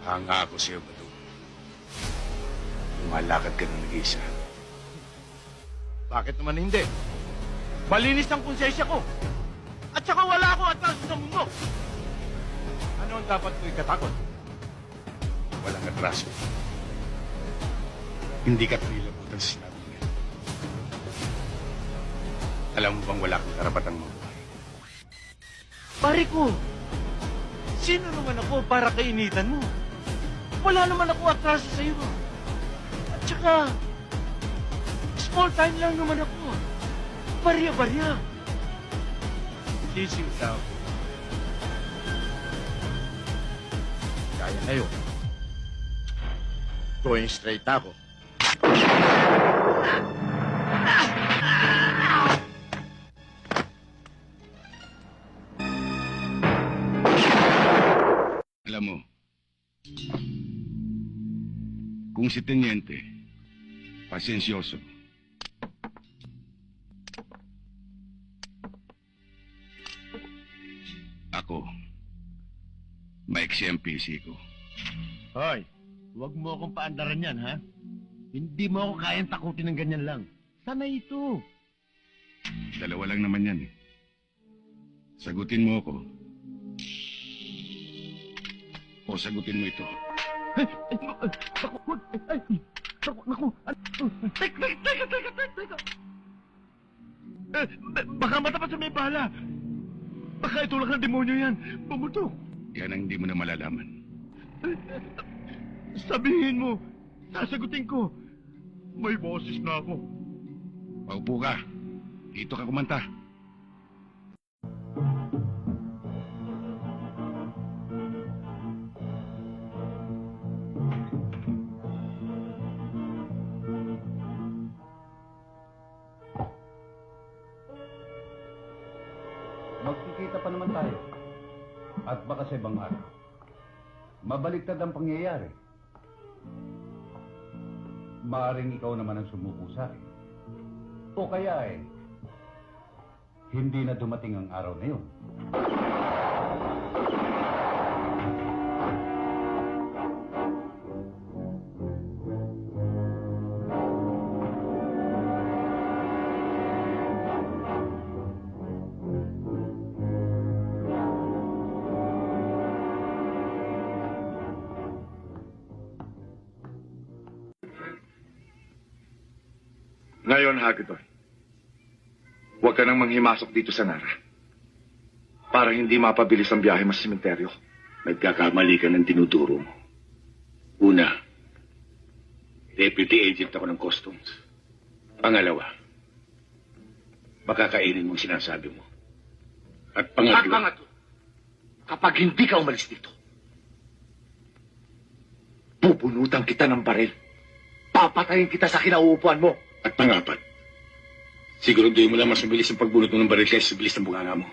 Hanga ako sa'yo, Badu. Lumalakad ka ng nag-iisa. Bakit naman hindi? Malinis ang konsensya ko. At saka wala ako atraso sa mundo. Ano ang dapat ko ikatakot? Walang atraso. Hindi ka panilabutan sa sinabi niya. Alam mo bang wala kang karapatang mabuhay? Pare ko, sino naman ako para kainitan mo? Wala naman ako atraso sa iyo. At saka, small time lang naman ako. Barya-barya. Sisiw daw. Kaya na yun. Going straight ako. Alam mo, kung si Teniente, pasensyoso, ako, maiksi ang PC ko. Hoy, huwag mo akong paandaran yan, ha? Hindi mo ako kayang takutin ng ganyan lang. Sana ito. Dalawa lang naman yan eh. Sagutin mo ako. O sagutin mo ito. Naku, wag. Ay, naku. Teka. Baka matapat sa may bala. Baka itulak ng demonyo yan. Pumutok. Yan ang hindi mo na malalaman. Sabihin mo, sasagutin ko. May boses na ako. Paupo ka. Dito ka kumanta. Magkikita pa naman tayo. At baka sa ibang araw, mabaliktad ang pangyayari. Maaring ikaw naman ang sumuko sa akin. O kaya hindi na dumating ang araw na yun. Ngayon, Hagedorn, huwag ka nang manghimasok dito sa Nara. Para hindi mapabilis ang biyahe mo sa sementeryo. Nagkakamali ka ng tinuturo mo. Una, deputy agent ako ng customs. Pangalawa, makakainin mo ang sinasabi mo. At pangatlo, Kapag hindi ka umalis dito, bubunutan kita ng baril. Papatayin kita sa kinauupuan mo. At pangapat, siguraduhin mo lang mas mabilis ang pagbunot mo ng baril kaysa sa bilis ng bunganga mo.